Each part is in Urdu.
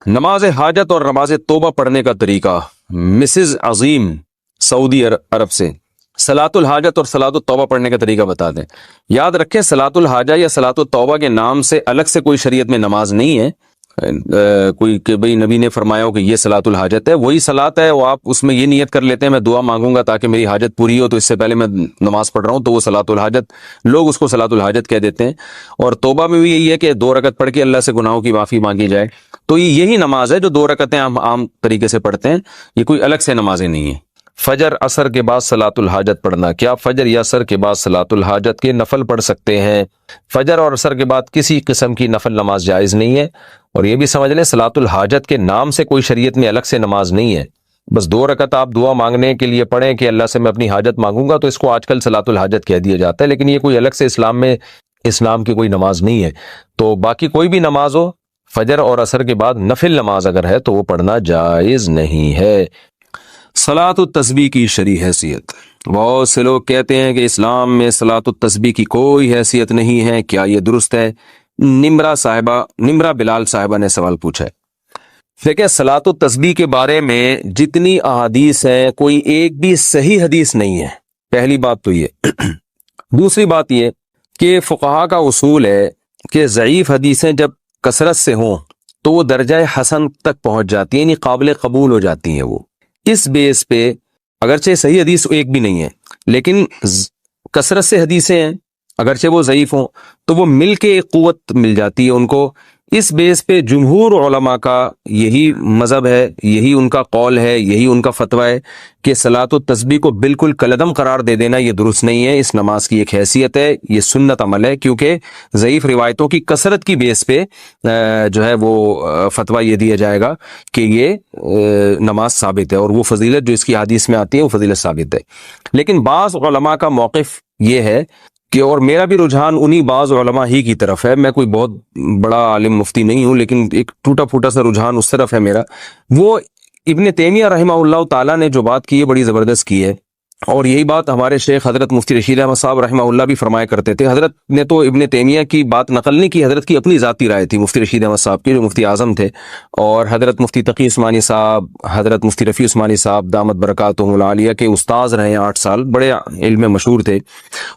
نماز حاجت اور نماز توبہ پڑھنے کا طریقہ۔ مسز عظیم سعودی عرب سے صلاۃ الحاجت اور صلاۃ التوبہ پڑھنے کا طریقہ بتا دیں۔ یاد رکھیں صلاۃ الحاجہ یا صلاۃ التوبہ کے نام سے الگ سے کوئی شریعت میں نماز نہیں ہے، کوئی کہ بھئی نبی نے فرمایا ہو کہ یہ صلاۃ الحاجت ہے، وہی صلاۃ ہے، وہ آپ اس میں یہ نیت کر لیتے ہیں میں دعا مانگوں گا تاکہ میری حاجت پوری ہو، تو اس سے پہلے میں نماز پڑھ رہا ہوں، تو وہ صلاۃ الحاجت، لوگ اس کو صلاۃ الحاجت کہہ دیتے ہیں۔ اور توبہ میں بھی یہی ہے کہ 2 رکعت پڑھ کے اللہ سے گناہوں کی معافی مانگی جائے، تو یہی نماز ہے جو 2 رکعتیں ہم عام طریقے سے پڑھتے ہیں، یہ کوئی الگ سے نمازیں نہیں ہیں۔ فجر عصر کے بعد صلاۃ الحاجت پڑھنا، کیا فجر یا عصر کے بعد صلاۃ الحاجت کے نفل پڑھ سکتے ہیں؟ فجر اور عصر کے بعد کسی قسم کی نفل نماز جائز نہیں ہے، اور یہ بھی سمجھ لیں صلاۃ الحاجت کے نام سے کوئی شریعت میں الگ سے نماز نہیں ہے۔ بس 2 رکعت آپ دعا مانگنے کے لیے پڑھیں کہ اللہ سے میں اپنی حاجت مانگوں گا، تو اس کو آج کل صلاۃ الحاجت کہہ دیا جاتا ہے، لیکن یہ کوئی الگ سے اسلام کی کوئی نماز نہیں ہے۔ تو باقی کوئی بھی نماز ہو، فجر اور عصر کے بعد نفل نماز اگر ہے تو وہ پڑھنا جائز نہیں ہے۔ صلاۃ التسبیح کی شرعی حیثیت۔ بہت سے لوگ کہتے ہیں کہ اسلام میں صلاۃ التسبیح کی کوئی حیثیت نہیں ہے، کیا یہ درست ہے؟ نمرہ بلال صاحبہ نے سوال پوچھا ہے۔ دیکھیں صلاۃ التسبیح کے بارے میں جتنی احادیث ہیں کوئی ایک بھی صحیح حدیث نہیں ہے، پہلی بات تو یہ۔ دوسری بات یہ کہ فقہا کا اصول ہے کہ ضعیف حدیثیں جب کثرت سے ہوں تو وہ درجہ حسن تک پہنچ جاتی ہیں، یعنی قابل قبول ہو جاتی ہیں۔ وہ اس بیس پہ اگرچہ صحیح حدیث ایک بھی نہیں ہے، لیکن کثرت سے حدیثیں ہیں، اگرچہ وہ ضعیف ہوں تو وہ مل کے ایک قوت مل جاتی ہے ان کو۔ اس بیس پہ جمہور علماء کا یہی مذہب ہے، یہی ان کا قول ہے، یہی ان کا فتویٰ ہے کہ صلاۃ التسبیح کو بالکل کالعدم قرار دے دینا یہ درست نہیں ہے، اس نماز کی ایک حیثیت ہے، یہ سنت عمل ہے، کیونکہ ضعیف روایتوں کی کثرت کی بیس پہ جو ہے وہ فتویٰ یہ دیا جائے گا کہ یہ نماز ثابت ہے، اور وہ فضیلت جو اس کی حدیث میں آتی ہے وہ فضیلت ثابت ہے۔ لیکن بعض علماء کا موقف یہ ہے کہ، اور میرا بھی رجحان انہی بعض علماء ہی کی طرف ہے، میں کوئی بہت بڑا عالم مفتی نہیں ہوں، لیکن ایک ٹوٹا پھوٹا سا رجحان اس طرف ہے میرا۔ وہ ابن تیمیہ رحمہ اللہ تعالیٰ نے جو بات کی ہے بڑی زبردست کی ہے، اور یہی بات ہمارے شیخ حضرت مفتی رشید احمد صاحب رحمہ اللہ بھی فرمایا کرتے تھے۔ حضرت نے تو ابن تیمیہ کی بات نقل نہیں کی، حضرت کی اپنی ذاتی رائے تھی مفتی رشید احمد صاحب کی جو مفتی اعظم تھے، اور حضرت مفتی تقی عثمانی صاحب، حضرت مفتی رفیع عثمانی صاحب دامت برکاتہم العالیہ کے استاذ رہے 8 سال، بڑے علم میں مشہور تھے۔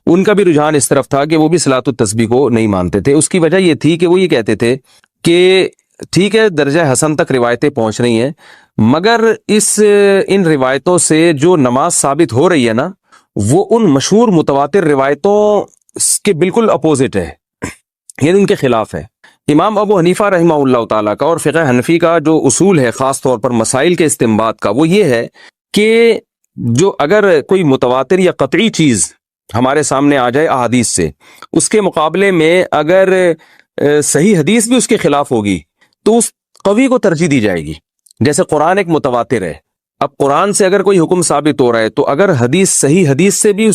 ان کا بھی رجحان اس طرف تھا کہ وہ بھی صلاۃ التسبیح کو نہیں مانتے تھے۔ اس کی وجہ یہ تھی کہ وہ یہ کہتے تھے کہ ٹھیک ہے درجہ حسن تک روایتیں پہنچ رہی ہیں، مگر ان روایتوں سے جو نماز ثابت ہو رہی ہے نا وہ ان مشہور متواتر روایتوں کے بالکل اپوزٹ ہے، یعنی ان کے خلاف ہے۔ امام ابو حنیفہ رحمہ اللہ تعالیٰ کا اور فقہ حنفی کا جو اصول ہے خاص طور پر مسائل کے استنباط کا، وہ یہ ہے کہ جو اگر کوئی متواتر یا قطعی چیز ہمارے سامنے آ جائے احادیث سے، اس کے مقابلے میں اگر صحیح حدیث بھی اس کے خلاف ہوگی تو اس قوی کو ترجیح دی جائے گی۔ جیسے قرآن ایک متواتر ہے، اب قرآن سے اگر کوئی حکم ثابت ہو رہا ہے تو اگر حدیث صحیح حدیث سے بھی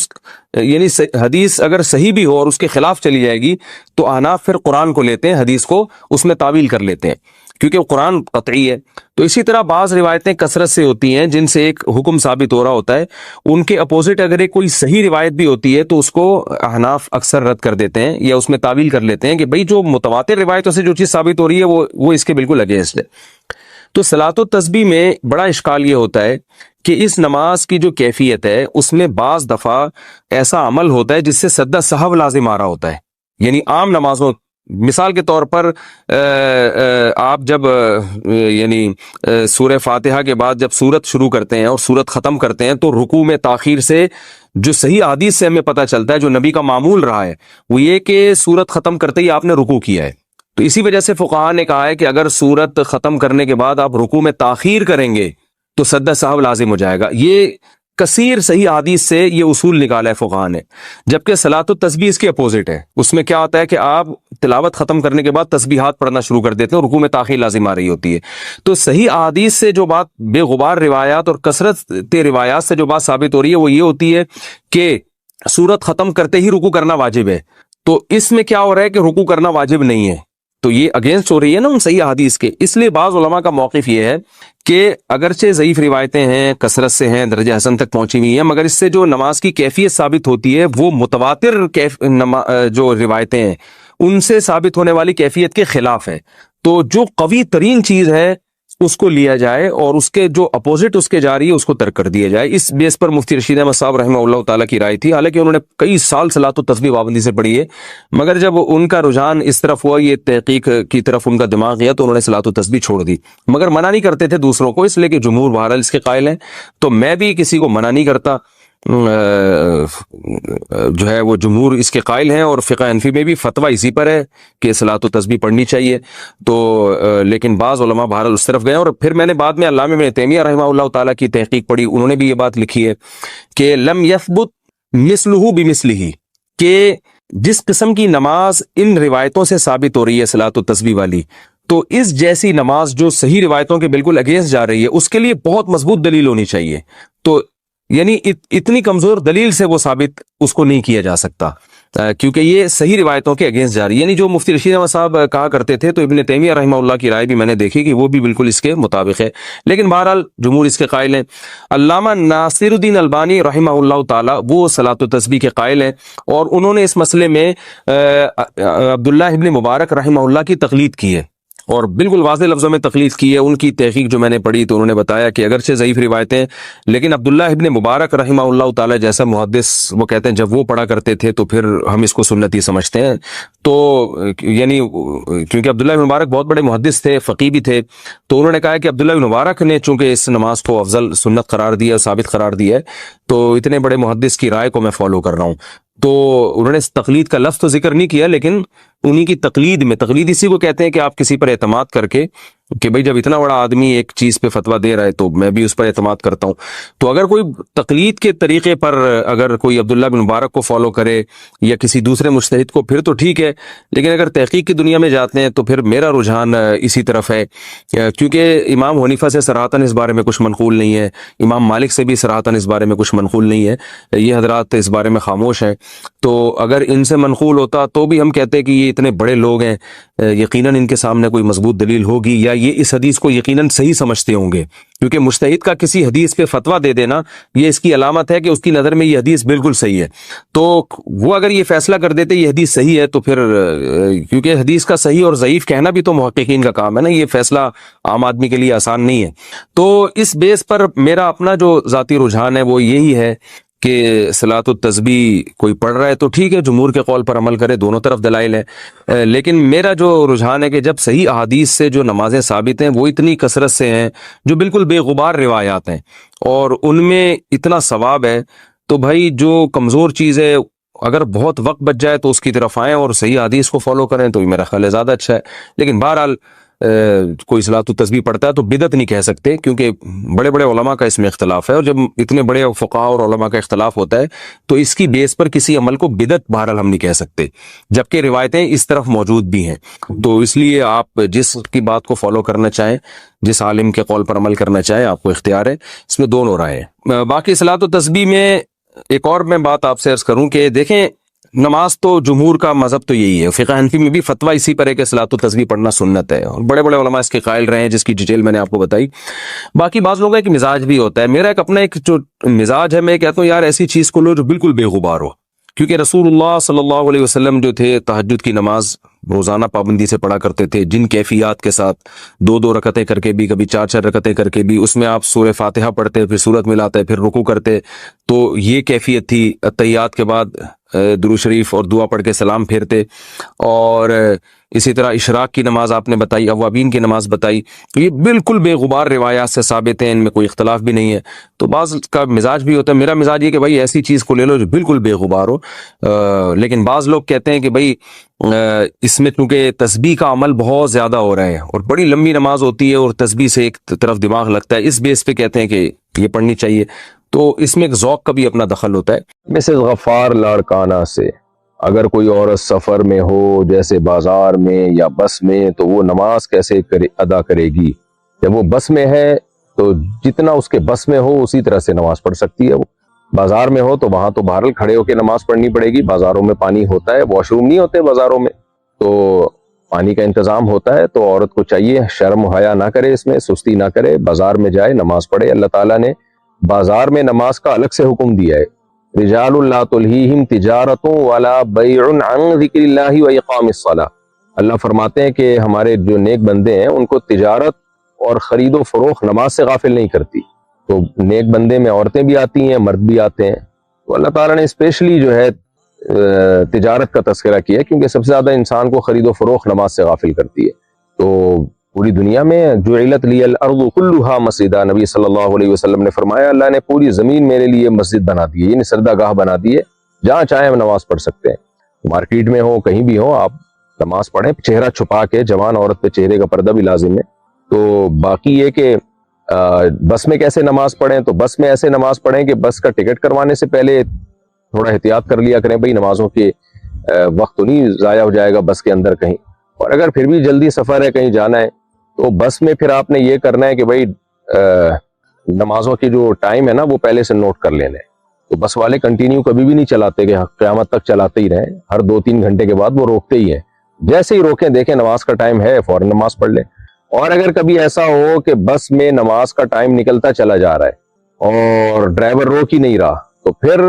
یعنی حدیث اگر صحیح بھی ہو اور اس کے خلاف چلی جائے گی تو احناف پھر قرآن کو لیتے ہیں، حدیث کو اس میں تعویل کر لیتے ہیں، کیونکہ وہ قرآن قطعی ہے۔ تو اسی طرح بعض روایتیں کثرت سے ہوتی ہیں جن سے ایک حکم ثابت ہو رہا ہوتا ہے، ان کے اپوزٹ اگر ایک کوئی صحیح روایت بھی ہوتی ہے تو اس کو احناف اکثر رد کر دیتے ہیں یا اس میں تعویل کر لیتے ہیں کہ بھئی جو متواتر روایتوں سے جو چیز ثابت ہو رہی ہے وہ اس کے بالکل اگینسٹ ہے۔ تو صلاۃ التسبیح میں بڑا اشکال یہ ہوتا ہے کہ اس نماز کی جو کیفیت ہے اس میں بعض دفعہ ایسا عمل ہوتا ہے جس سے سجدہ سہو لازم آ رہا ہوتا ہے، یعنی عام نمازوں، مثال کے طور پر آپ جب یعنی سورہ فاتحہ کے بعد جب سورت شروع کرتے ہیں اور سورت ختم کرتے ہیں تو رکوع میں تاخیر سے جو صحیح حدیث سے ہمیں پتہ چلتا ہے، جو نبی کا معمول رہا ہے، وہ یہ کہ سورت ختم کرتے ہی آپ نے رکوع کیا ہے۔ تو اسی وجہ سے فقہا نے کہا ہے کہ اگر سورت ختم کرنے کے بعد آپ رکوع میں تاخیر کریں گے تو سجدہ سہو لازم ہو جائے گا۔ یہ کثیر صحیح حدیث سے یہ اصول نکالا ہے فقہا نے، جبکہ صلاۃ التسبیح اس کے اپوزٹ ہے۔ اس میں کیا ہوتا ہے کہ آپ تلاوت ختم کرنے کے بعد تسبیحات پڑھنا شروع کر دیتے ہیں اور رکوع میں تاخیر لازم آ رہی ہوتی ہے۔ تو صحیح احادیث سے جو بات بے غبار روایات اور کثرت روایات سے جو بات ثابت ہو رہی ہے وہ یہ ہوتی ہے کہ سورت ختم کرتے ہی رکوع کرنا واجب ہے، تو اس میں کیا ہو رہا ہے کہ رکوع کرنا واجب نہیں ہے، تو یہ اگینسٹ ہو رہی ہے نا ان صحیح حدیث کے۔ اس لیے بعض علماء کا موقف یہ ہے کہ اگرچہ ضعیف روایتیں ہیں، کثرت سے ہیں، درجہ حسن تک پہنچی ہوئی ہیں، مگر اس سے جو نماز کی کیفیت ثابت ہوتی ہے وہ متواتر جو روایتیں ہیں ان سے ثابت ہونے والی کیفیت کے خلاف ہے۔ تو جو قوی ترین چیز ہے اس کو لیا جائے اور اس کے جو اپوزٹ اس کے جا رہی ہے اس کو ترک کر دیا جائے. اس بیس پر مفتی رشید احمد صاحب رحمہ اللہ تعالیٰ کی رائے تھی. حالانکہ انہوں نے کئی سال صلاۃ التسبیح پابندی سے پڑھی ہے، مگر جب ان کا رجحان اس طرف ہوا، یہ تحقیق کی طرف ان کا دماغ گیا، تو انہوں نے صلاۃ التسبیح چھوڑ دی. مگر منع نہیں کرتے تھے دوسروں کو، اس لیے کہ جمہور بہرحال اس کے قائل ہیں. تو میں بھی کسی کو منع نہیں کرتا، جو ہے وہ جمہور اس کے قائل ہیں، اور فقہ حنفی میں بھی فتویٰ اسی پر ہے کہ صلاۃ التسبیح پڑھنی چاہیے. تو لیکن بعض علماء بہرحال اس طرف گئے. اور پھر میں نے بعد میں علامہ ابن تیمیہ رحمہ اللہ تعالیٰ کی تحقیق پڑھی، انہوں نے بھی یہ بات لکھی ہے کہ لم یثبت مثلہ بمثلہ، کہ جس قسم کی نماز ان روایتوں سے ثابت ہو رہی ہے صلاۃ التسبیح والی، تو اس جیسی نماز جو صحیح روایتوں کے بالکل اگینسٹ جا رہی ہے، اس کے لیے بہت مضبوط دلیل ہونی چاہیے. تو یعنی اتنی کمزور دلیل سے وہ ثابت اس کو نہیں کیا جا سکتا، کیونکہ یہ صحیح روایتوں کے اگینسٹ جا رہی ہے. یعنی جو مفتی رشید احمد صاحب کہا کرتے تھے، تو ابن تیمیہ رحمہ اللہ کی رائے بھی میں نے دیکھی کہ وہ بھی بالکل اس کے مطابق ہے. لیکن بہرحال جمہور اس کے قائل ہیں. علامہ ناصر الدین البانی رحمہ اللہ تعالی وہ صلاۃ التسبیح کے قائل ہیں، اور انہوں نے اس مسئلے میں عبداللہ ابن مبارک رحمہ اللہ کی تقلید کی ہے، اور بالکل واضح لفظوں میں تقلید کی ہے. ان کی تحقیق جو میں نے پڑھی تو انہوں نے بتایا کہ اگرچہ ضعیف روایتیں، لیکن عبداللہ ابن مبارک رحمہ اللہ تعالی جیسا محدث، وہ کہتے ہیں جب وہ پڑھا کرتے تھے تو پھر ہم اس کو سنتی سمجھتے ہیں. تو یعنی کیونکہ عبداللہ ابن مبارک بہت بڑے محدث تھے، فقیہ بھی تھے، تو انہوں نے کہا کہ عبداللہ ابن مبارک نے چونکہ اس نماز کو افضل سنت قرار دیا، ثابت قرار دیا ہے، تو اتنے بڑے محدث کی رائے کو میں فالو کر رہا ہوں. تو انہوں نے اس تقلید کا لفظ تو ذکر نہیں کیا، لیکن انہی کی تقلید میں، تقلید اسی کو کہتے ہیں کہ آپ کسی پر اعتماد کر کے کہ بھئی جب اتنا بڑا آدمی ایک چیز پہ فتویٰ دے رہا ہے تو میں بھی اس پر اعتماد کرتا ہوں. تو اگر کوئی تقلید کے طریقے پر اگر کوئی عبداللہ بن مبارک کو فالو کرے یا کسی دوسرے مجتہد کو، پھر تو ٹھیک ہے. لیکن اگر تحقیق کی دنیا میں جاتے ہیں تو پھر میرا رجحان اسی طرف ہے، کیونکہ امام حنیفہ سے صراحتاً اس بارے میں کچھ منقول نہیں ہے، امام مالک سے بھی صراحتاً اس بارے میں کچھ منقول نہیں ہے، یہ حضرات اس بارے میں خاموش ہیں. تو اگر ان سے منقول ہوتا تو بھی ہم کہتے کہ یہ اتنے بڑے لوگ ہیں، یقیناً ان کے سامنے کوئی مضبوط دلیل ہوگی، یا یہ اس حدیث کو یقیناً صحیح سمجھتے ہوں گے. کیونکہ مجتہد کا کسی حدیث پہ فتویٰ دے دینا یہ اس کی علامت ہے کہ اس کی نظر میں یہ حدیث بالکل صحیح ہے. تو وہ اگر یہ فیصلہ کر دیتے یہ حدیث صحیح ہے، تو پھر کیونکہ حدیث کا صحیح اور ضعیف کہنا بھی تو محققین کا کام ہے نا، یہ فیصلہ عام آدمی کے لیے آسان نہیں ہے. تو اس بیس پر میرا اپنا جو ذاتی رجحان ہے وہ یہی ہے کہ صلاۃ التسبیح کوئی پڑھ رہا ہے تو ٹھیک ہے، جمہور کے قول پر عمل کرے، دونوں طرف دلائل ہیں. لیکن میرا جو رجحان ہے کہ جب صحیح احادیث سے جو نمازیں ثابت ہیں وہ اتنی کثرت سے ہیں، جو بالکل بے غبار روایات ہیں، اور ان میں اتنا ثواب ہے، تو بھائی جو کمزور چیز ہے اگر بہت وقت بچ جائے تو اس کی طرف آئیں اور صحیح حدیث کو فالو کریں، تو میرا خیال ہے زیادہ اچھا ہے. لیکن بہرحال کوئی صلاۃ التسبیح پڑھتا ہے تو بدعت نہیں کہہ سکتے، کیونکہ بڑے بڑے علماء کا اس میں اختلاف ہے، اور جب اتنے بڑے فقہاء اور علماء کا اختلاف ہوتا ہے تو اس کی بیس پر کسی عمل کو بدعت بہرحال ہم نہیں کہہ سکتے، جبکہ روایتیں اس طرف موجود بھی ہیں. تو اس لیے آپ جس کی بات کو فالو کرنا چاہیں، جس عالم کے قول پر عمل کرنا چاہیں، آپ کو اختیار ہے. اس میں دونوں رائے ہیں. باقی صلاۃ التسبیح میں ایک اور میں بات آپ سے عرض کروں کہ دیکھیں، نماز تو جمہور کا مذہب تو یہی ہے، فقہ حنفی میں بھی فتویٰ اسی پر ہے کہ صلاۃ التسبیح پڑھنا سنت ہے، اور بڑے بڑے علماء اس کے قائل رہے ہیں، جس کی ڈیٹیل میں نے آپ کو بتائی. باقی بعض لوگوں کا ایک مزاج بھی ہوتا ہے، میرا ایک اپنا ایک جو مزاج ہے، میں کہتا ہوں یار ایسی چیز کو لو جو بالکل بے غبار ہو. کیونکہ رسول اللہ صلی اللہ علیہ وسلم جو تھے تہجد کی نماز روزانہ پابندی سے پڑھا کرتے تھے، جن کیفیات کے ساتھ، 2 رکعتیں کر کے بھی، کبھی 4 رکعتیں کر کے بھی، اس میں آپ سورہ فاتحہ پڑھتے، پھر سورت ملاتے، پھر رکوع کرتے. تو یہ کیفیت تھی. تحیات کے بعد درود شریف اور دعا پڑھ کے سلام پھیرتے. اور اسی طرح اشراق کی نماز آپ نے بتائی، اوابین کی نماز بتائی. یہ بالکل بے غبار روایات سے ثابت ہیں، ان میں کوئی اختلاف بھی نہیں ہے. تو بعض کا مزاج بھی ہوتا ہے، میرا مزاج یہ کہ بھائی ایسی چیز کو لے لو جو بالکل بے غبار ہو. لیکن بعض لوگ کہتے ہیں کہ بھائی اس میں چونکہ تسبیح کا عمل بہت زیادہ ہو رہا ہے اور بڑی لمبی نماز ہوتی ہے اور تسبیح سے ایک طرف دماغ لگتا ہے، اس بیس پہ کہتے ہیں کہ یہ پڑھنی چاہیے. تو اس میں ایک ذوق کا بھی اپنا دخل ہوتا ہے. مسز غفار لاڑکانہ سے، اگر کوئی عورت سفر میں ہو جیسے بازار میں یا بس میں، تو وہ نماز کیسے ادا کرے گی؟ جب وہ بس میں ہے تو جتنا اس کے بس میں ہو اسی طرح سے نماز پڑھ سکتی ہے. وہ بازار میں ہو تو وہاں تو بہرحال کھڑے ہو کے نماز پڑھنی پڑے گی. بازاروں میں پانی ہوتا ہے، واش روم نہیں ہوتے بازاروں میں، تو پانی کا انتظام ہوتا ہے. تو عورت کو چاہیے شرم و حیا نہ کرے، اس میں سستی نہ کرے، بازار میں جائے نماز پڑھے. اللہ تعالیٰ نے بازار میں نماز کا الگ سے حکم دیا ہے. رجال لا تلہیہم تجارت ولا بیع عن ذکر اللہ و اقام الصلاۃ. اللہ فرماتے ہیں کہ ہمارے جو نیک بندے ہیں ان کو تجارت اور خرید و فروخت نماز سے غافل نہیں کرتی. تو نیک بندے میں عورتیں بھی آتی ہیں، مرد بھی آتے ہیں. تو اللہ تعالیٰ نے اسپیشلی جو ہے تجارت کا تذکرہ کیا ہے، کیونکہ سب سے زیادہ انسان کو خرید و فروخت نماز سے غافل کرتی ہے. تو پوری دنیا میں جعلت لی الارض کلھا مسجدا، نبی صلی اللہ علیہ وسلم نے فرمایا اللہ نے پوری زمین میرے لیے مسجد بنا دی ہے، یعنی سجدہ گاہ بنا دی ہے، جہاں چاہیں ہم نماز پڑھ سکتے ہیں. مارکیٹ میں ہو، کہیں بھی ہو، آپ نماز پڑھیں چہرہ چھپا کے. جوان عورت پہ چہرے کا پردہ بھی لازم ہے. تو باقی یہ کہ بس میں کیسے نماز پڑھیں، تو بس میں ایسے نماز پڑھیں کہ بس کا ٹکٹ کروانے سے پہلے تھوڑا احتیاط کر لیا کریں بھائی، نمازوں کے وقت تو نہیں ضائع ہو جائے گا بس کے اندر کہیں. اور اگر پھر بھی جلدی سفر ہے، کہیں جانا ہے، تو بس میں پھر آپ نے یہ کرنا ہے کہ بھائی نمازوں کی جو ٹائم ہے نا وہ پہلے سے نوٹ کر لینا ہے. تو بس والے کنٹینیو کبھی بھی نہیں چلاتے کہ قیامت تک چلاتے ہی رہیں، ہر 2-3 گھنٹے کے بعد وہ روکتے ہی ہیں. جیسے ہی روکیں دیکھیں نماز کا ٹائم ہے فوراً نماز پڑھ لیں. اور اگر کبھی ایسا ہو کہ بس میں نماز کا ٹائم نکلتا چلا جا رہا ہے اور ڈرائیور روک ہی نہیں رہا، تو پھر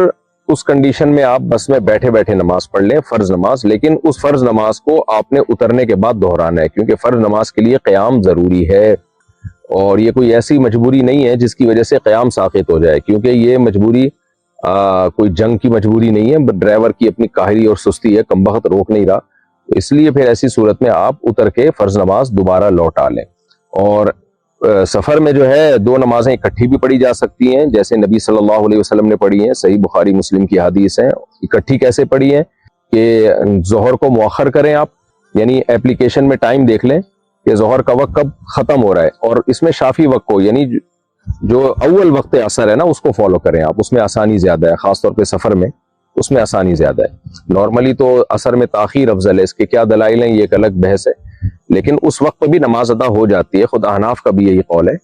اس کنڈیشن میں آپ بس میں بیٹھے بیٹھے نماز پڑھ لیں، فرض نماز. لیکن اس فرض نماز کو آپ نے اترنے کے بعد دہرانا ہے، کیونکہ فرض نماز کے لیے قیام ضروری ہے. اور یہ کوئی ایسی مجبوری نہیں ہے جس کی وجہ سے قیام ساقط ہو جائے، کیونکہ یہ مجبوری کوئی جنگ کی مجبوری نہیں ہے، ڈرائیور کی اپنی کاہلی اور سستی ہے، کم بخت روک نہیں رہا. اس لیے پھر ایسی صورت میں آپ اتر کے فرض نماز دوبارہ لوٹا لیں. اور سفر میں جو ہے 2 نمازیں اکٹھی بھی پڑھی جا سکتی ہیں، جیسے نبی صلی اللہ علیہ وسلم نے پڑھی ہیں، صحیح بخاری مسلم کی حدیث ہیں. اکٹھی کیسے پڑھی ہیں کہ ظہر کو مؤخر کریں آپ، یعنی اپلیکیشن میں ٹائم دیکھ لیں کہ ظہر کا وقت کب ختم ہو رہا ہے، اور اس میں شافی وقت کو، یعنی جو اول وقت عصر ہے نا اس کو فالو کریں آپ. اس میں آسانی زیادہ ہے، خاص طور پہ سفر میں اس میں آسانی زیادہ ہے. نارملی تو عصر میں تاخیر افضل ہے، اس کے کیا دلائل ہیں یہ ایک الگ بحث ہے، لیکن اس وقت پہ بھی نماز ادا ہو جاتی ہے. خود احناف کا بھی یہی قول ہے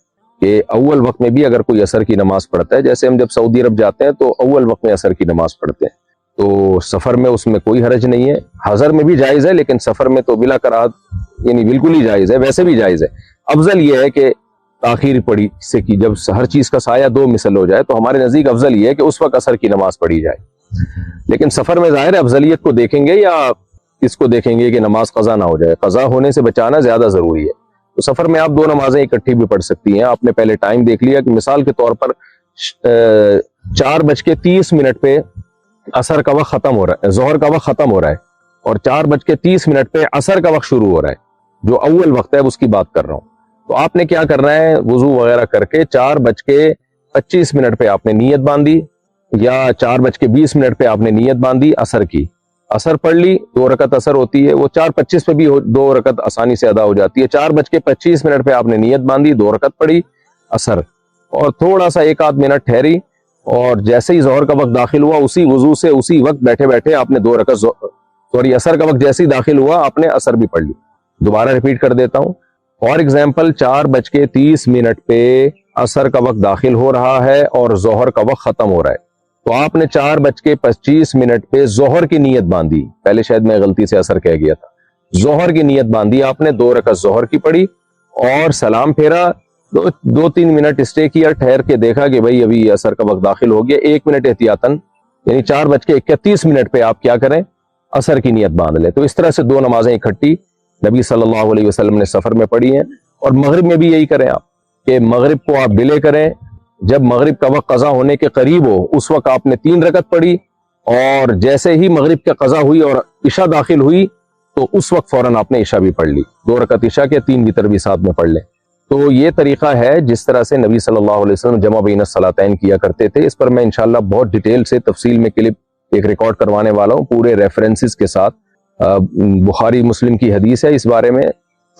کہ اول وقت میں بھی اگر کوئی عصر کی نماز پڑھتا ہے، جیسے ہم جب سعودی عرب جاتے ہیں تو اول وقت میں عصر کی نماز پڑھتے ہیں، تو سفر میں اس میں کوئی حرج نہیں ہے. حضر میں بھی جائز ہے، لیکن سفر میں تو بلا کراہت، یعنی بالکل ہی جائز ہے. ویسے بھی جائز ہے. افضل یہ ہے کہ تاخیر پڑھی سے کی، جب ہر چیز کا سایہ 2 مثل ہو جائے تو ہمارے نزدیک افضل یہ ہے کہ اس وقت عصر کی نماز پڑھی جائے. لیکن سفر میں ظاہر ہے افضلیت کو دیکھیں گے یا اس کو دیکھیں گے کہ نماز قضا نہ ہو جائے. قضا ہونے سے بچانا زیادہ ضروری ہے. تو سفر میں آپ 2 نمازیں اکٹھی بھی پڑھ سکتی ہیں. آپ نے پہلے ٹائم دیکھ لیا کہ مثال کے طور پر 4:30 پہ عصر کا وقت ختم ہو رہا ہے، ظہر کا وقت ختم ہو رہا ہے، اور 4:30 پہ عصر کا وقت شروع ہو رہا ہے، جو اول وقت ہے اس کی بات کر رہا ہوں. تو آپ نے کیا کرنا ہے، وضو وغیرہ کر کے 4:25 پہ آپ نے نیت باندھی، یا 4:20 پہ آپ نے نیت باندھی عصر کی. عصر پڑھ لی، 2 رکعت عصر ہوتی ہے، وہ 4:25 پہ بھی 2 رکعت آسانی سے ادا ہو جاتی ہے. 4:25 پہ آپ نے نیت باندھی، 2 رکعت پڑھی عصر، اور تھوڑا سا 1-8 منٹ ٹھہری، اور جیسے ہی ظہر کا وقت داخل ہوا اسی وضو سے اسی وقت بیٹھے بیٹھے آپ نے 2 رکعت عصر کا وقت جیسے ہی داخل ہوا آپ نے عصر بھی پڑھ لی. دوبارہ ریپیٹ کر دیتا ہوں. فار ایگزامپل 4:30 پہ عصر کا وقت داخل ہو رہا ہے اور ظہر کا وقت ختم ہو رہا ہے، تو آپ نے 4:25 پہ ظہر کی نیت باندھی. پہلے شاید میں غلطی سے عصر کہہ گیا تھا. ظہر کی نیت باندھی آپ نے، 2 رکعت ظہر کی پڑھی اور سلام پھیرا، 2-3 منٹ اسٹے کیا، ٹھہر کے دیکھا کہ بھئی ابھی عصر کا وقت داخل ہو گیا، 1 منٹ احتیاطاً، یعنی 4:31 پہ آپ کیا کریں، عصر کی نیت باندھ لیں. تو اس طرح سے 2 نمازیں اکٹھی نبی صلی اللہ علیہ وسلم نے سفر میں پڑھی ہیں. اور مغرب میں بھی یہی کریں آپ کہ مغرب کو آپ ڈیلے کریں. جب مغرب کا وقت قضا ہونے کے قریب ہو اس وقت آپ نے 3 رکعت پڑھی، اور جیسے ہی مغرب کا قضا ہوئی اور عشاء داخل ہوئی تو اس وقت فوراً آپ نے عشاء بھی پڑھ لی. 2 رکعت عشاء کے 3 وتر بھی ساتھ میں پڑھ لیں. تو یہ طریقہ ہے جس طرح سے نبی صلی اللہ علیہ وسلم جمع بین الصلاتین کیا کرتے تھے. اس پر میں انشاءاللہ بہت ڈیٹیل سے تفصیل میں کلپ ایک ریکارڈ کروانے والا ہوں، پورے ریفرنسز کے ساتھ. بخاری مسلم کی حدیث ہے اس بارے میں.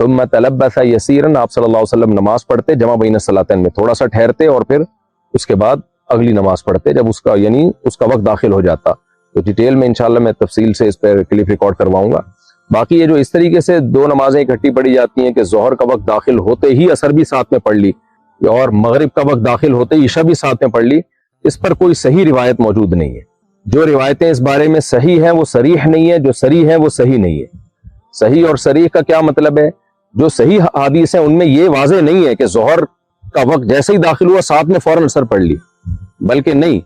ثم تلبس یسیرا، آپ صلی اللہ علیہ وسلم نماز پڑھتے جمع بین الصلاتین میں، تھوڑا سا ٹھہرتے اور پھر اس کے بعد اگلی نماز پڑھتے جب اس کا یعنی اس کا وقت داخل ہو جاتا. تو ڈیٹیل میں انشاءاللہ میں تفصیل سے اس پر کلپ ریکارڈ کرواؤں گا. باقی یہ جو اس طریقے سے 2 نمازیں اکٹھی پڑھی جاتی ہیں کہ ظہر کا وقت داخل ہوتے ہی عصر بھی ساتھ میں پڑھ لی اور مغرب کا وقت داخل ہوتے ہی عشاء بھی ساتھ میں پڑھ لی، اس پر کوئی صحیح روایت موجود نہیں ہے. جو روایتیں اس بارے میں صحیح ہیں وہ صریح نہیں ہے، جو صریح ہیں وہ صحیح نہیں ہے. صحیح اور صریح کا کیا مطلب ہے؟ جو صحیح حدیث ہیں ان میں یہ واضح نہیں ہے کہ ظہر کا وقت جیسے ہی داخل ہوا ساتھ میں فوراً عصر پڑھ لی، بلکہ نہیں،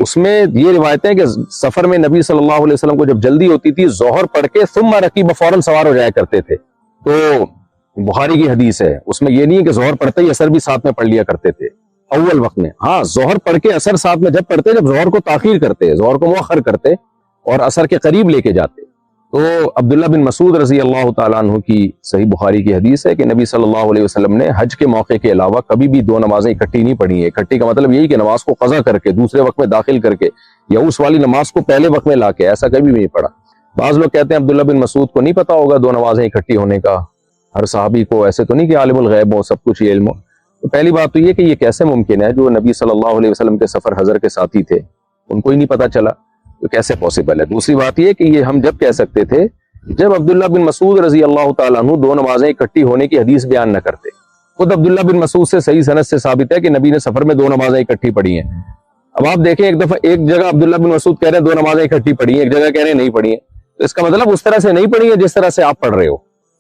اس میں یہ روایتیں کہ سفر میں نبی صلی اللہ علیہ وسلم کو جب جلدی ہوتی تھی ظہر پڑھ کے ثم رکیب فوراً سوار ہو جایا کرتے تھے. تو بخاری کی حدیث ہے, اس میں یہ نہیں ہے کہ ظہر پڑھتے ہی عصر بھی ساتھ میں پڑھ لیا کرتے تھے اول وقت میں. ہاں ظہر پڑھ کے عصر ساتھ میں جب پڑھتے, جب ظہر کو تاخیر کرتے, ظہر کو مؤخر کرتے اور عصر کے قریب لے کے جاتے. تو عبداللہ بن مسعود رضی اللہ تعالیٰ عنہ کی صحیح بخاری کی حدیث ہے کہ نبی صلی اللہ علیہ وسلم نے حج کے موقع کے علاوہ کبھی بھی دو نمازیں اکٹھی نہیں پڑھی ہیں. اکٹھی کا مطلب یہی کہ نماز کو قضا کر کے دوسرے وقت میں داخل کر کے یا اس والی نماز کو پہلے وقت میں لا کے, ایسا کبھی بھی نہیں پڑھا. بعض لوگ کہتے ہیں عبداللہ بن مسعود کو نہیں پتا ہوگا دو نمازیں اکٹھی ہونے کا, ہر صحابی کو ایسے تو نہیں کہ عالم الغیب ہو, سب کچھ یہ علم ہو. تو پہلی بات تو یہ کہ یہ کیسے ممکن ہے, جو نبی صلی اللہ علیہ وسلم کے سفر حضر کے ساتھی تھے ان کو ہی نہیں پتا چلا, تو کیسے پاسبل ہے. دوسری بات یہ کہ یہ ہم جب کہہ سکتے تھے جب عبداللہ بن مسعود رضی اللہ تعالیٰ عنہ دو نمازیں اکٹھی ہونے کی حدیث بیان نہ کرتے. خود عبداللہ بن مسعود سے صحیح سند سے ثابت ہے کہ نبی نے سفر میں دو نمازیں اکٹھی پڑھی ہیں. اب آپ دیکھیں ایک دفعہ ایک جگہ عبداللہ بن مسعود کہہ رہے ہیں دو نمازیں اکٹھی پڑھی ہیں, ایک جگہ کہہ رہے ہیں نہیں پڑھی ہیں. تو اس کا مطلب اس طرح سے نہیں پڑھی ہیں جس طرح سے آپ پڑھ رہے ہو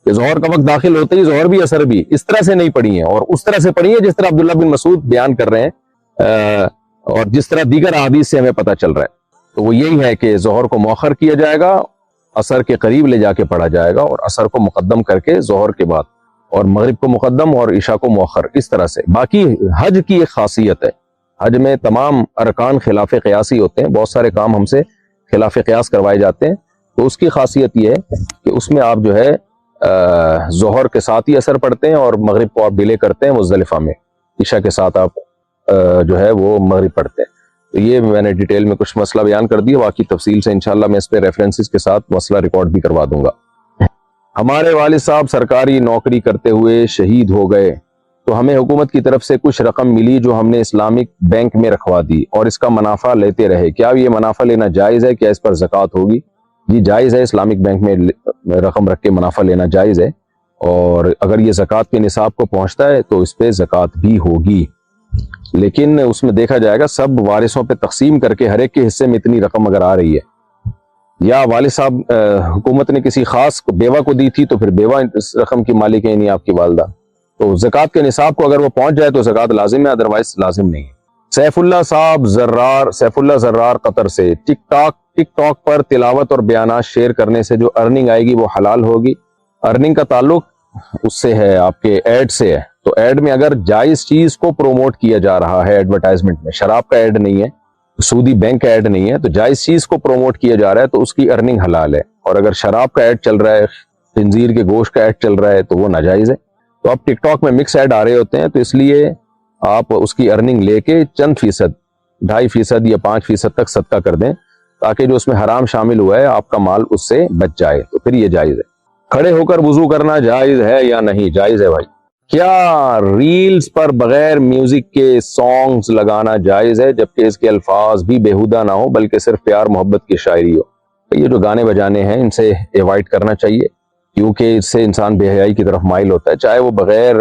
کہ ظہر کا وقت داخل ہوتے ہی ظہر بھی عصر بھی, اس طرح سے نہیں پڑھی ہیں, اور اس طرح سے پڑھی ہیں جس طرح عبداللہ بن مسعود بیان کر رہے ہیں اور جس طرح دیگر احادیث سے ہمیں پتہ چل رہا ہے. تو وہ یہی ہے کہ ظہر کو مؤخر کیا جائے گا, عصر کے قریب لے جا کے پڑھا جائے گا, اور عصر کو مقدم کر کے ظہر کے بعد, اور مغرب کو مقدم اور عشاء کو مؤخر, اس طرح سے. باقی حج کی ایک خاصیت ہے, حج میں تمام ارکان خلاف قیاسی ہوتے ہیں, بہت سارے کام ہم سے خلاف قیاس کروائے جاتے ہیں. تو اس کی خاصیت یہ ہے کہ اس میں آپ جو ہے ظہر کے ساتھ ہی عصر پڑھتے ہیں اور مغرب کو آپ ڈیلے کرتے ہیں مزدلفہ میں, عشاء کے ساتھ آپ جو ہے وہ مغرب پڑھتے ہیں. تو یہ میں نے ڈیٹیل میں کچھ مسئلہ بیان کر دیا, باقی تفصیل سے انشاءاللہ میں اس پہ ریفرنسز کے ساتھ مسئلہ ریکارڈ بھی کروا دوں گا. ہمارے والد صاحب سرکاری نوکری کرتے ہوئے شہید ہو گئے, تو ہمیں حکومت کی طرف سے کچھ رقم ملی جو ہم نے اسلامک بینک میں رکھوا دی اور اس کا منافع لیتے رہے, کیا یہ منافع لینا جائز ہے, کیا اس پر زکوٰۃ ہوگی؟ جی جائز ہے, اسلامک بینک میں رقم رکھ کے منافع لینا جائز ہے, اور اگر یہ زکوٰۃ کے نصاب کو پہنچتا ہے تو اس پہ زکوٰۃ بھی ہوگی, لیکن اس میں دیکھا جائے گا سب وارثوں پہ تقسیم کر کے ہر ایک کے حصے میں اتنی رقم اگر آ رہی ہے, یا والد صاحب حکومت نے کسی خاص بیوہ کو دی تھی تو پھر بیوہ اس رقم کی مالک ہے, نہیں آپ کی والدہ, تو زکوٰۃ کے نصاب کو اگر وہ پہنچ جائے تو زکوٰۃ لازم ہے, ادروائز لازم نہیں ہے. سیف اللہ زرار قطر سے, ٹک ٹاک پر تلاوت اور بیانات شیئر کرنے سے جو ارننگ آئے گی وہ حلال ہوگی؟ ارننگ کا تعلق اس سے ہے, آپ کے ایڈ سے ہے. تو ایڈ میں اگر جائز چیز کو پروموٹ کیا جا رہا ہے ایڈورٹائزمنٹ میں, شراب کا ایڈ نہیں ہے, سودی بینک کا ایڈ نہیں ہے, تو جائز چیز کو پروموٹ کیا جا رہا ہے تو اس کی ارننگ حلال ہے. اور اگر شراب کا ایڈ چل رہا ہے, خنزیر کے گوشت کا ایڈ چل رہا ہے تو وہ ناجائز ہے. تو اب ٹک ٹاک میں مکس ایڈ آ رہے ہوتے ہیں, تو اس لیے آپ اس کی ارننگ لے کے چند فیصد, 2.5% یا 5% تک صدقہ کر دیں, تاکہ جو اس میں حرام شامل ہوا ہے آپ کا مال اس سے بچ جائے, تو پھر یہ جائز ہے. کھڑے ہو کر وضو کرنا جائز ہے یا نہیں؟ جائز ہے بھائی. کیا ریلز پر بغیر میوزک کے سانگز لگانا جائز ہے جبکہ اس کے الفاظ بھی بیہودہ نہ ہو بلکہ صرف پیار محبت کی شاعری ہو؟ یہ جو گانے بجانے ہیں ان سے ایوائڈ کرنا چاہیے, کیونکہ اس سے انسان بے حیائی کی طرف مائل ہوتا ہے, چاہے وہ بغیر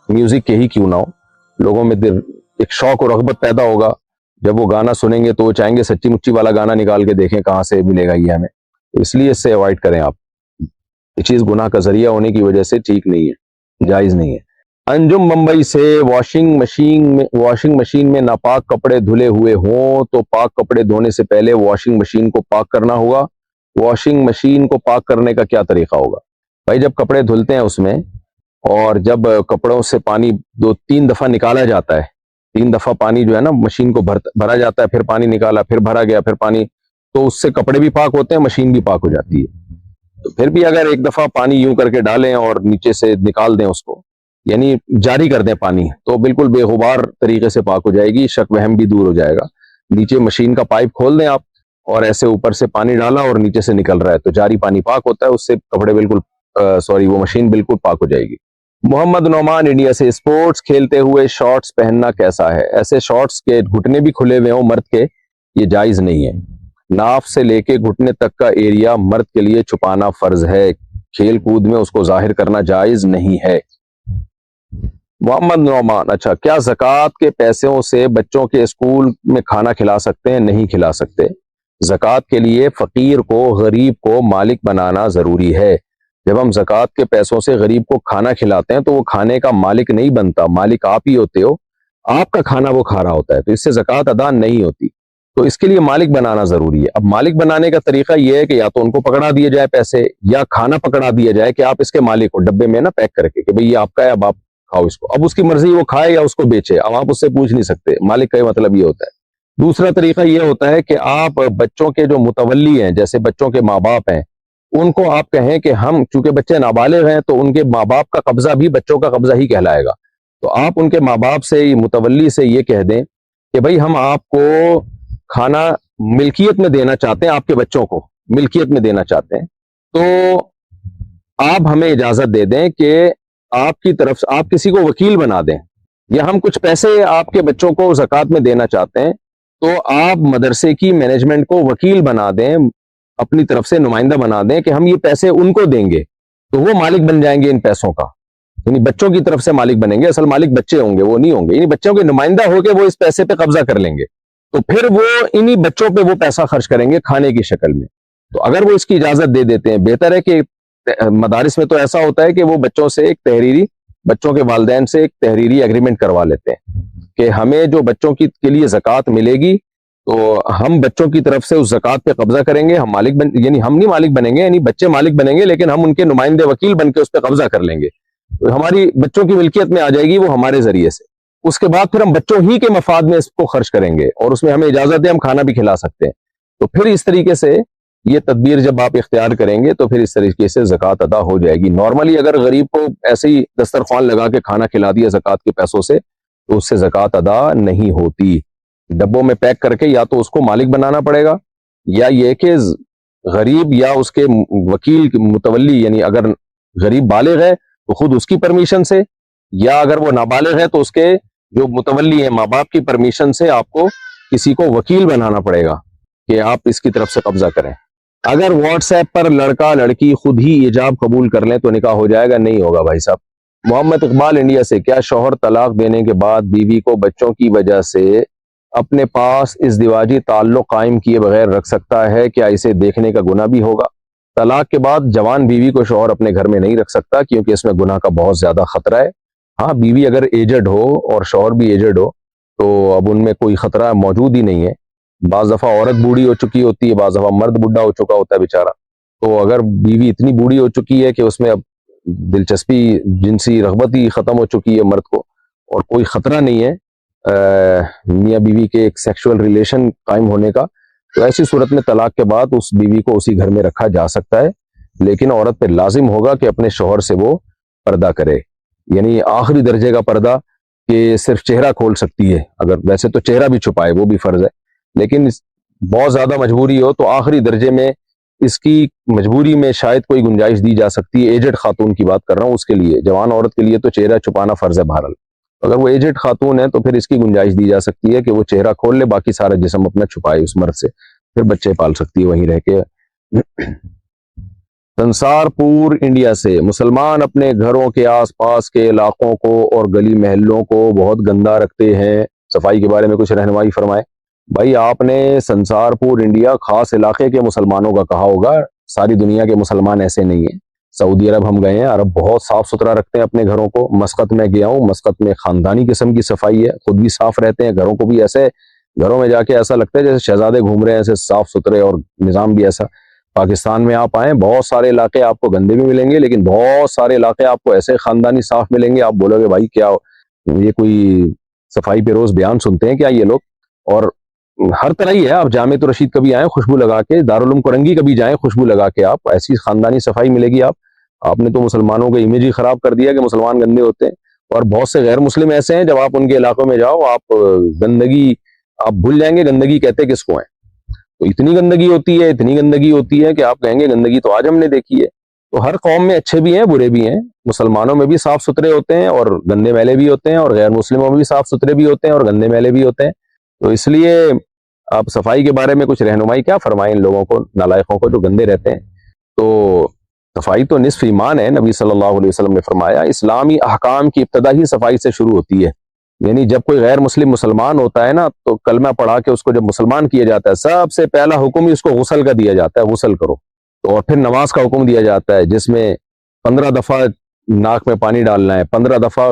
میوزک کے ہی کیوں نہ ہو. لوگوں میں ایک شوق و رغبت پیدا ہوگا, جب وہ گانا سنیں گے تو وہ چاہیں گے سچی مچی والا گانا نکال کے دیکھیں کہاں سے ملے گا یہ ہمیں, تو اس لیے اس سے ایوائڈ کریں آپ. یہ چیز گناہ کا ذریعہ ہونے کی وجہ سے ٹھیک نہیں ہے, جائز نہیں ہے. انجم ممبئی سے, واشنگ مشین میں ناپاک کپڑے دھلے ہوئے ہوں تو پاک کپڑے دھونے سے پہلے واشنگ مشین کو پاک کرنا ہوگا. واشنگ مشین کو پاک کرنے کا کیا طریقہ ہوگا؟ بھائی جب کپڑے دھلتے ہیں اس میں, اور جب کپڑوں سے پانی 2-3 دفعہ نکالا جاتا ہے, 3 دفعہ پانی جو ہے نا مشین کو بھرا جاتا ہے, پھر پانی نکالا, پھر بھرا گیا, پھر پانی, تو اس سے کپڑے بھی پاک ہوتے ہیں, مشین بھی پاک ہو جاتی ہے. تو پھر بھی اگر ایک دفعہ پانی یوں کر کے ڈالیں اور نیچے سے نکال دیں اس کو, یعنی جاری کر دیں پانی, تو بالکل بے غبار طریقے سے پاک ہو جائے گی, شک وہم بھی دور ہو جائے گا. نیچے مشین کا پائپ کھول دیں آپ, اور ایسے اوپر سے پانی ڈالا اور نیچے سے نکل رہا ہے, تو جاری پانی پاک ہوتا ہے, اس سے کپڑے بالکل وہ مشین بالکل پاک ہو جائے گی. محمد نعمان انڈیا سے, اسپورٹس کھیلتے ہوئے شارٹس پہننا کیسا ہے؟ ایسے شارٹس کے گھٹنے بھی کھلے ہوئے ہوں مرد کے, یہ جائز نہیں ہے. ناف سے لے کے گھٹنے تک کا ایریا مرد کے لیے چھپانا فرض ہے, کھیل کود میں اس کو ظاہر کرنا جائز نہیں ہے. محمد نعمان, اچھا کیا زکوٰۃ کے پیسوں سے بچوں کے اسکول میں کھانا کھلا سکتے ہیں؟ نہیں کھلا سکتے. زکوٰۃ کے لیے فقیر کو, غریب کو مالک بنانا ضروری ہے. جب ہم زکوٰۃ کے پیسوں سے غریب کو کھانا کھلاتے ہیں تو وہ کھانے کا مالک نہیں بنتا, مالک آپ ہی ہوتے ہو. آپ کا کھانا وہ کھا رہا ہوتا ہے، تو اس سے زکوٰۃ ادا نہیں ہوتی. تو اس کے لیے مالک بنانا ضروری ہے. اب مالک بنانے کا طریقہ یہ ہے کہ یا تو ان کو پکڑا دیے جائے پیسے، یا کھانا پکڑا دیا جائے کہ آپ اس کے مالک ہو، ڈبے میں نا پیک کر کے کہ بھئی یہ آپ کا ہے، اب آپ کھاؤ اس کو. اب اس کی مرضی وہ کھائے یا اس کو بیچے، اب آپ اس سے پوچھ نہیں سکتے. مالک کا مطلب یہ ہوتا ہے. دوسرا طریقہ یہ ہوتا ہے کہ آپ بچوں کے جو متولی ہیں، جیسے بچوں کے ماں باپ ہیں، ان کو آپ کہیں کہ ہم، چونکہ بچے نابالغ ہیں تو ان کے ماں باپ کا قبضہ بھی بچوں کا قبضہ ہی کہلائے گا. تو آپ ان کے ماں باپ سے، متولی سے یہ کہہ دیں کہ بھئی ہم آپ کو کھانا ملکیت میں دینا چاہتے ہیں، آپ کے بچوں کو ملکیت میں دینا چاہتے ہیں، تو آپ ہمیں اجازت دے دیں کہ آپ کی طرف سے آپ کسی کو وکیل بنا دیں، یا ہم کچھ پیسے آپ کے بچوں کو زکوٰۃ میں دینا چاہتے ہیں، تو آپ مدرسے کی مینجمنٹ کو وکیل بنا دیں، اپنی طرف سے نمائندہ بنا دیں کہ ہم یہ پیسے ان کو دیں گے، تو وہ مالک بن جائیں گے ان پیسوں کا. یعنی بچوں کی طرف سے مالک بنیں گے، اصل مالک بچے ہوں گے، وہ نہیں ہوں گے. یعنی بچوں کے نمائندہ ہو کے وہ اس پیسے پہ قبضہ کر لیں گے، تو پھر وہ انہی بچوں پہ وہ پیسہ خرچ کریں گے کھانے کی شکل میں. تو اگر وہ اس کی اجازت دے دیتے ہیں، بہتر ہے کہ مدارس میں تو ایسا ہوتا ہے کہ وہ بچوں سے ایک تحریری، بچوں کے والدین سے ایک تحریری ایگریمنٹ کروا لیتے ہیں کہ ہمیں جو بچوں کے لیے زکوٰۃ ملے گی، تو ہم بچوں کی طرف سے اس زکوٰۃ پہ قبضہ کریں گے. ہم مالک یعنی ہم نہیں مالک بنیں گے، یعنی بچے مالک بنیں گے، لیکن ہم ان کے نمائندے وکیل بن کے اس پہ قبضہ کر لیں گے. تو ہماری بچوں کی ملکیت میں آ جائے گی وہ ہمارے ذریعے سے. اس کے بعد پھر ہم بچوں ہی کے مفاد میں اس کو خرچ کریں گے، اور اس میں ہمیں اجازت ہے ہم کھانا بھی کھلا سکتے ہیں. تو پھر اس طریقے سے یہ تدبیر جب آپ اختیار کریں گے تو پھر اس طریقے سے زکوٰۃ ادا ہو جائے گی. نارملی اگر غریب کو ایسے ہی دسترخوان لگا کے کھانا کھلا دیا زکوٰۃ کے پیسوں سے، تو اس سے زکوٰۃ ادا نہیں ہوتی. ڈبوں میں پیک کر کے یا تو اس کو مالک بنانا پڑے گا، یا یہ کہ غریب یا اس کے وکیل متولی، یعنی اگر غریب بالغ ہے تو خود اس کی پرمیشن سے، یا اگر وہ نابالغ ہے تو اس کے جو متولی ہیں ماں باپ کی پرمیشن سے آپ کو کسی کو وکیل بنانا پڑے گا کہ آپ اس کی طرف سے قبضہ کریں. اگر واٹس ایپ پر لڑکا لڑکی خود ہی ایجاب قبول کر لیں تو نکاح ہو جائے گا؟ نہیں ہوگا بھائی صاحب. محمد اقبال انڈیا سے، کیا شوہر طلاق دینے کے بعد بیوی کو بچوں کی وجہ سے اپنے پاس ازدواجی تعلق قائم کیے بغیر رکھ سکتا ہے؟ کیا اسے دیکھنے کا گناہ بھی ہوگا؟ طلاق کے بعد جوان بیوی کو شوہر اپنے گھر میں نہیں رکھ سکتا، کیونکہ اس میں گناہ کا بہت زیادہ خطرہ ہے. ہاں، بیوی اگر ایجڈ ہو اور شوہر بھی ایجڈ ہو تو اب ان میں کوئی خطرہ موجود ہی نہیں ہے. بعض دفعہ عورت بوڑھی ہو چکی ہوتی ہے، بعض دفعہ مرد بڈھا ہو چکا ہوتا ہے بیچارہ. تو اگر بیوی اتنی بوڑھی ہو چکی ہے کہ اس میں اب دلچسپی، جنسی رغبت ہی ختم ہو چکی ہے مرد کو، اور کوئی خطرہ نہیں ہے میاں بیوی کے ایک سیکشول ریلیشن قائم ہونے کا، تو ایسی صورت میں طلاق کے بعد اس بیوی کو اسی گھر میں رکھا جا سکتا ہے. لیکن عورت پہ لازم ہوگا کہ اپنے شوہر سے وہ پردہ کرے، یعنی آخری درجے کا پردہ کہ صرف چہرہ کھول سکتی ہے. اگر ویسے تو چہرہ بھی چھپائے وہ بھی فرض ہے، لیکن بہت زیادہ مجبوری ہو تو آخری درجے میں اس کی مجبوری میں شاید کوئی گنجائش دی جا سکتی ہے. ایجڈ خاتون کی بات کر رہا ہوں، اس کے لیے، جوان عورت کے لیے تو چہرہ چھپانا فرض ہے بہرحال. اگر وہ ایجڈ خاتون ہے تو پھر اس کی گنجائش دی جا سکتی ہے کہ وہ چہرہ کھول لے، باقی سارا جسم اپنا چھپائے اس مرد سے، پھر بچے پال سکتی ہے وہیں رہ کے. سنسار پور انڈیا سے، مسلمان اپنے گھروں کے آس پاس کے علاقوں کو اور گلی محلوں کو بہت گندا رکھتے ہیں، صفائی کے بارے میں کچھ رہنمائی فرمائیں. بھائی آپ نے سنسار پور انڈیا خاص علاقے کے مسلمانوں کا کہا ہوگا، ساری دنیا کے مسلمان ایسے نہیں ہیں. سعودی عرب ہم گئے ہیں، عرب بہت صاف ستھرا رکھتے ہیں اپنے گھروں کو. مسقط میں گیا ہوں، مسقط میں خاندانی قسم کی صفائی ہے، خود بھی صاف رہتے ہیں، گھروں کو بھی ایسے، گھروں میں جا کے ایسا لگتا ہے جیسے شہزادے گھوم رہے ہیں، ایسے صاف ستھرے، اور نظام بھی ایسا. پاکستان میں آپ آئیں، بہت سارے علاقے آپ کو گندے بھی ملیں گے، لیکن بہت سارے علاقے آپ کو ایسے خاندانی صاف ملیں گے، آپ بولو گے بھائی کیا یہ کوئی صفائی پہ روز بیان سنتے ہیں کیا یہ لوگ. اور ہر طرح ہی ہے، آپ جامع رشید کبھی آئیں خوشبو لگا کے، دارالعلوم کرنگی کبھی جائیں خوشبو لگا کے، آپ ایسی خاندانی صفائی ملے گی. آپ نے تو مسلمانوں کا امیج ہی خراب کر دیا کہ مسلمان گندے ہوتے ہیں. اور بہت سے غیر مسلم ایسے ہیں، جب آپ ان کے علاقوں میں جاؤ آپ گندگی، آپ بھول جائیں گے گندگی کہتے کس کو ہیں. تو اتنی گندگی ہوتی ہے، اتنی گندگی ہوتی ہے کہ آپ کہیں گے گندگی تو آج ہم نے دیکھی ہے. تو ہر قوم میں اچھے بھی ہیں برے بھی ہیں، مسلمانوں میں بھی صاف ستھرے ہوتے ہیں اور گندے میلے بھی ہوتے ہیں، اور غیر مسلموں میں بھی صاف ستھرے بھی ہوتے ہیں اور گندے میلے بھی ہوتے ہیں. تو اس لیے آپ صفائی کے بارے میں کچھ رہنمائی کیا فرمائیں ان لوگوں کو، نالائقوں کو جو گندے رہتے ہیں. تو صفائی تو نصف ایمان ہے، نبی صلی اللہ علیہ وسلم نے فرمایا اسلامی احکام کی ابتدا ہی صفائی سے شروع ہوتی ہے. یعنی جب کوئی غیر مسلم مسلمان ہوتا ہے نا، تو کلمہ پڑھا کے اس کو جب مسلمان کیا جاتا ہے، سب سے پہلا حکم ہی اس کو غسل کا دیا جاتا ہے، غسل کرو. تو اور پھر نماز کا حکم دیا جاتا ہے، جس میں 15 دفعہ ناک میں پانی ڈالنا ہے، 15 دفعہ